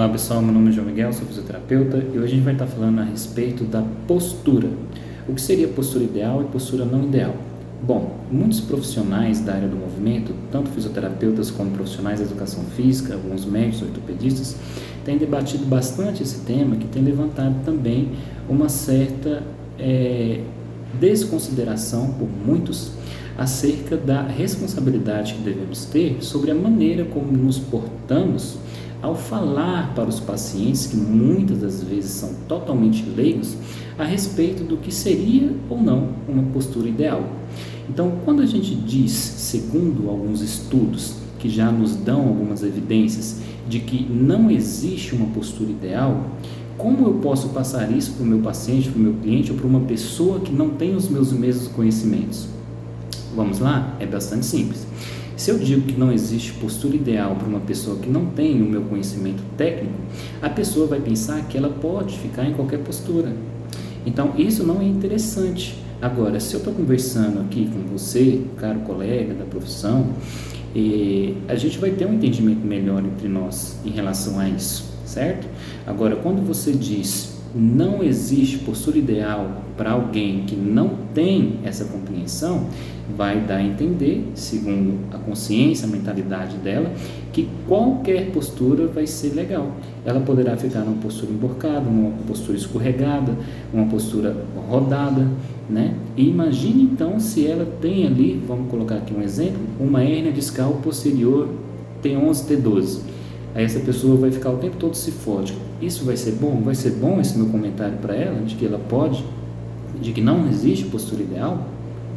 Olá pessoal, meu nome é João Miguel, sou fisioterapeuta e hoje a gente vai estar falando a respeito da postura. O que seria postura ideal e postura não ideal? Bom, muitos profissionais da área do movimento, tanto fisioterapeutas como profissionais da educação física, alguns médicos, ortopedistas, têm debatido bastante esse tema, que tem levantado também uma certa desconsideração por muitos acerca da responsabilidade que devemos ter sobre a maneira como nos portamos ao falar para os pacientes, que muitas das vezes são totalmente leigos, a respeito do que seria ou não uma postura ideal. Então, quando a gente diz, segundo alguns estudos que já nos dão algumas evidências de que não existe uma postura ideal, como eu posso passar isso para o meu paciente, para o meu cliente ou para uma pessoa que não tem os meus mesmos conhecimentos? Vamos lá? É bastante simples. Se eu digo que não existe postura ideal para uma pessoa que não tem o meu conhecimento técnico, a pessoa vai pensar que ela pode ficar em qualquer postura. Então, isso não é interessante. Agora, se eu estou conversando aqui com você, caro colega da profissão, a gente vai ter um entendimento melhor entre nós em relação a isso, certo? Agora, quando você diz não existe postura ideal para alguém que não tem essa compreensão, vai dar a entender, segundo a consciência, a mentalidade dela, que qualquer postura vai ser legal. Ela poderá ficar numa postura emborcada, numa postura escorregada, uma postura rodada, né? E imagine então se ela tem ali, vamos colocar aqui um exemplo, uma hérnia discal posterior T11, T12. Aí essa pessoa vai ficar o tempo todo cifótica. Isso vai ser bom? Vai ser bom esse meu comentário para ela, de que ela pode, de que não existe postura ideal?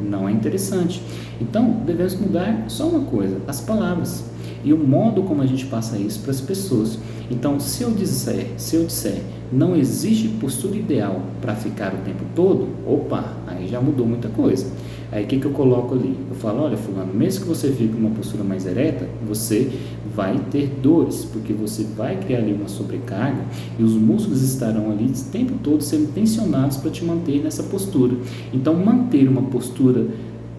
Não é interessante. Então, devemos mudar só uma coisa, as palavras e o modo como a gente passa isso para as pessoas. Então, se eu disser, não existe postura ideal para ficar o tempo todo, opa, aí já mudou muita coisa. Aí o que eu coloco ali? Eu falo, olha fulano, mesmo que você fique numa postura mais ereta, você vai ter dores, porque você vai criar ali uma sobrecarga e os músculos estarão ali o tempo todo sendo tensionados para te manter nessa postura. Então, manter uma postura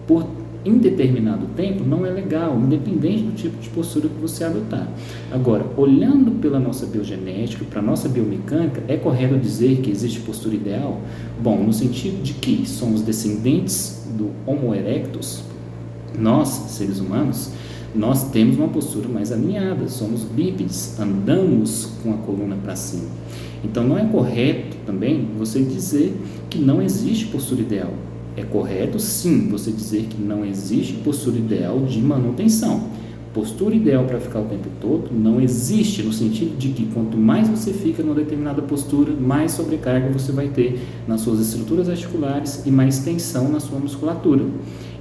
por indeterminado tempo não é legal, independente do tipo de postura que você adotar. Agora, olhando pela nossa biogenética, para a nossa biomecânica, é correto dizer que existe postura ideal? Bom, no sentido de que somos descendentes do Homo erectus, nós, seres humanos, nós temos uma postura mais alinhada, somos bípedes, andamos com a coluna para cima. Então, não é correto também você dizer que não existe postura ideal. É correto, sim, você dizer que não existe postura ideal de manutenção. Postura ideal para ficar o tempo todo não existe, no sentido de que quanto mais você fica numa determinada postura, mais sobrecarga você vai ter nas suas estruturas articulares e mais tensão na sua musculatura.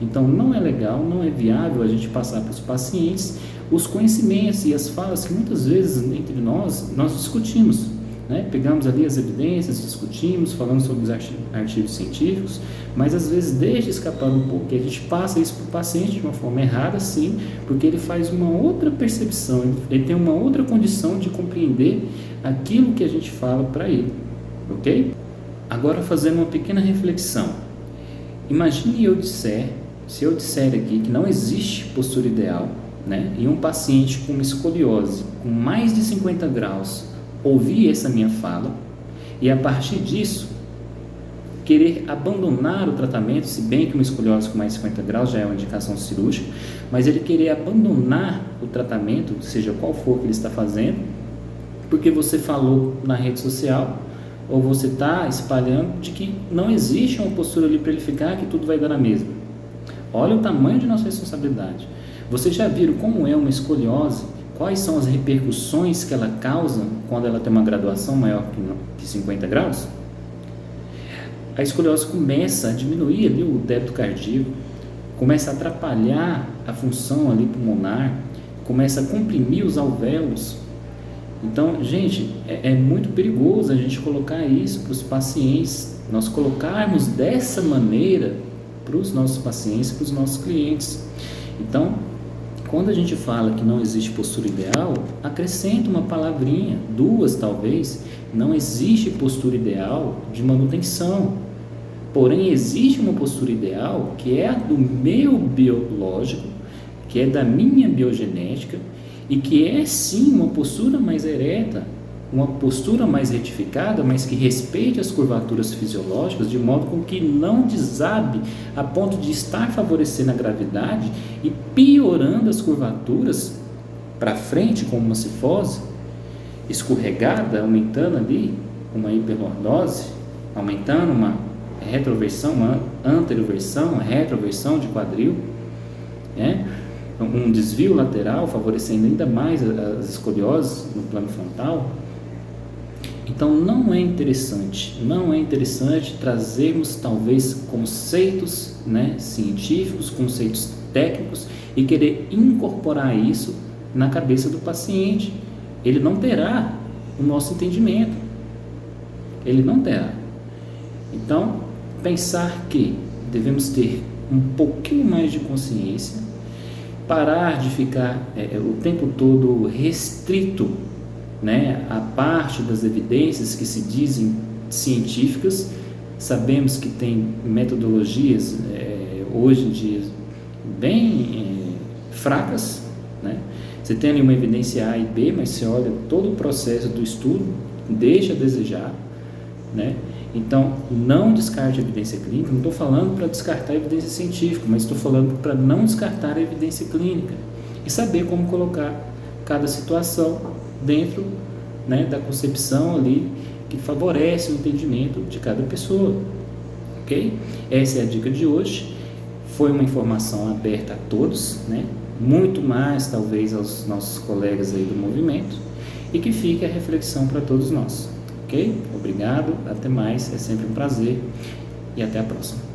Então, não é legal, não é viável a gente passar para os pacientes os conhecimentos e as falas que muitas vezes entre nós discutimos. Pegamos ali as evidências, discutimos, falamos sobre os artigos científicos, mas às vezes deixa escapar um pouco, e a gente passa isso para o paciente de uma forma errada, sim, porque ele faz uma outra percepção, ele tem uma outra condição de compreender aquilo que a gente fala para ele, ok? Agora, fazendo uma pequena reflexão, imagine se eu disser aqui que não existe postura ideal, e um paciente com uma escoliose com mais de 50 graus ouvir essa minha fala e a partir disso querer abandonar o tratamento, se bem que uma escoliose com mais de 50 graus já é uma indicação cirúrgica, mas ele querer abandonar o tratamento, seja qual for que ele está fazendo, porque você falou na rede social ou você está espalhando de que não existe uma postura ali para ele ficar, que tudo vai dar na mesma. Olha o tamanho de nossa responsabilidade. Vocês já viram como é uma escoliose? Quais são as repercussões que ela causa quando ela tem uma graduação maior que 50 graus? A escoliose começa a diminuir ali o débito cardíaco, começa a atrapalhar a função ali pulmonar, começa a comprimir os alvéolos. Então, gente, é muito perigoso a gente colocar isso para os pacientes, nós colocarmos dessa maneira para os nossos pacientes, para os nossos clientes. Então, quando a gente fala que não existe postura ideal, acrescenta uma palavrinha, duas talvez. Não existe postura ideal de manutenção. Porém, existe uma postura ideal que é a do meu biológico, que é da minha biogenética e que é sim uma postura mais ereta, uma postura mais retificada, mas que respeite as curvaturas fisiológicas, de modo com que não desabe a ponto de estar favorecendo a gravidade e piorando as curvaturas para frente, como uma cifose, escorregada, aumentando ali uma hiperlordose, aumentando uma retroversão, uma anteroversão, uma retroversão de quadril, né? Um desvio lateral, favorecendo ainda mais as escolioses no plano frontal. Então não é interessante trazermos talvez conceitos, né, científicos, conceitos técnicos e querer incorporar isso na cabeça do paciente. Ele não terá o nosso entendimento, ele não terá. Então, pensar que devemos ter um pouquinho mais de consciência, parar de ficar o tempo todo restrito, né, a parte das evidências que se dizem científicas. Sabemos que tem metodologias hoje em dia bem fracas, né? Você tem ali uma evidência A e B, mas você olha todo o processo do estudo, deixa a desejar, né? Então, não descarte a evidência clínica. Não estou falando para descartar a evidência científica, mas estou falando para não descartar a evidência clínica e saber como colocar cada situação dentro, né, da concepção ali que favorece o entendimento de cada pessoa, ok? Essa é a dica de hoje. Foi uma informação aberta a todos, né? Muito mais talvez aos nossos colegas aí do movimento, e que fique a reflexão para todos nós, ok? Obrigado, até mais, é sempre um prazer e até a próxima.